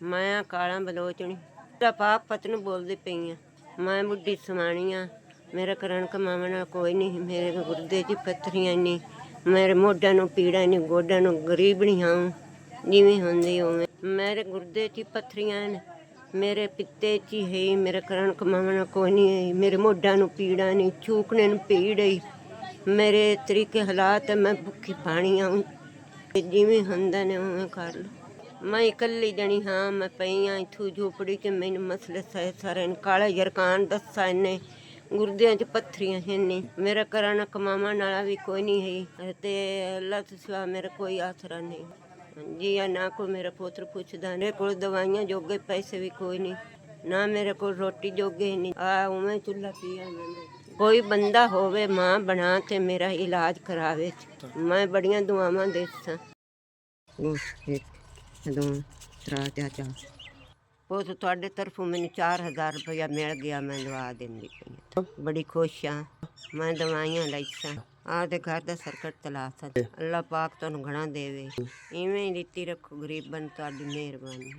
ਮੈਂ ਕਾਲਾ ਬਲੋਚਣੀ ਦਾ ਪਾਪ ਪਤ ਨੂੰ ਬੋਲਦੀ ਪਈ ਆ। ਮੈਂ ਬੁੱਢੀ ਸਮਾਣੀ ਆ। ਮੇਰਾ ਕਰਨ ਕਮਾਉਣ ਨਾਲ ਕੋਈ ਨਹੀਂ। ਮੇਰੇ ਗੁਰਦੇ 'ਚ ਪੱਥਰੀਆਂ ਨਹੀਂ, ਮੇਰੇ ਮੋਢਿਆਂ ਨੂੰ ਪੀੜਾਂ ਨਹੀਂ, ਗੋਡਿਆਂ ਨੂੰ ਗਰੀਬ ਨਹੀਂ ਹਾਂ ਜਿਵੇਂ ਹੁੰਦੀ ਉਵੇਂ। ਮੇਰੇ ਗੁਰਦੇ 'ਚ ਪੱਥਰੀਆਂ ਨੇ, ਮੇਰੇ ਪਿੱਤੇ 'ਚ ਹੀ ਹੈ। ਮੇਰਾ ਕਰਨ ਕਮਾਉਣ ਨਾਲ ਕੋਈ ਨਹੀਂ ਹੈ। ਮੇਰੇ ਮੋਢਿਆਂ ਨੂੰ ਪੀੜਾਂ ਨਹੀਂ, ਛੂਕਣੇ ਨੂੰ ਪੀੜ ਹੈ। ਮੇਰੇ ਤਰੀਕੇ ਹਾਲਾਤ ਮੈਂ ਭੁੱਖੀ ਪਾਣੀ ਆਉਂ ਜਿਵੇਂ ਹੁੰਦਾ ਨੇ ਉਵੇਂ ਕਰ ਲਓ। ਮੈਂ ਇਕੱਲੀ ਜਣੀ ਹਾਂ। ਮੈਂ ਪਈ ਹਾਂ ਇੱਥੋਂ ਝੋਪੜੀ 'ਚ। ਮੈਨੂੰ ਮਸਲੇ ਸਹੇ ਸਾਰੇ ਕਾਲਾ ਜਰਕਾਨ ਦੱਸਾ ਇਹਨੇ ਗੁਰਦਿਆਂ 'ਚ ਪੱਥਰੀਆਂ ਹੈ ਨਹੀਂ। ਮੇਰਾ ਕਰਨ ਕਮਾਉਣ ਵਾਲਾ ਵੀ ਕੋਈ ਨਹੀਂ ਹੈ ਅਤੇ ਅੱਲਾ ਤੋਂ ਸਿਵਾ ਮੇਰਾ ਕੋਈ ਆਸਰਾ ਨਹੀਂ ਜੀ। ਆ ਨਾ ਕੋਈ ਮੇਰਾ ਪੁੱਤਰ ਪੁੱਛਦਾ, ਮੇਰੇ ਕੋਲ ਦਵਾਈਆਂ ਜੋਗੇ ਪੈਸੇ ਵੀ ਕੋਈ ਨਹੀਂ, ਨਾ ਮੇਰੇ ਕੋਲ ਰੋਟੀ ਜੋਗੇ ਨਹੀਂ। ਆ ਉਵੇਂ ਚੁੱਲ੍ਹਾ ਪੀਆ। ਕੋਈ ਬੰਦਾ ਹੋਵੇ ਮਾਂ ਬਣਾ ਤੇ ਮੇਰਾ ਇਲਾਜ ਕਰਾਵੇ। ਮੈਂ ਬੜੀਆਂ ਦੁਆਵਾਂ ਦੇ ਸਾਂ। ਉਹ ਤੁਹਾਡੇ ਤਰਫੋਂ ਮੈਨੂੰ 4000 ਰੁਪਇਆ ਮਿਲ ਗਿਆ। ਮੈਂ ਦਵਾ ਦਿੰਦੀ ਪਈ, ਬੜੀ ਖੁਸ਼ ਹਾਂ। ਮੈਂ ਦਵਾਈਆਂ ਲਈ ਸਾਂ, ਆਪਦੇ ਘਰ ਦਾ ਸਰਕਟ ਚਲਾ ਸਾਂ। ਅੱਲਾ ਪਾਕ ਤੁਹਾਨੂੰ ਘਣਾ ਦੇਵੇ, ਇਵੇਂ ਹੀ ਦਿੱਤੀ ਰੱਖੋ ਗਰੀਬਾਂ ਨੂੰ ਤੁਹਾਡੀ ਮਿਹਰਬਾਨੀ।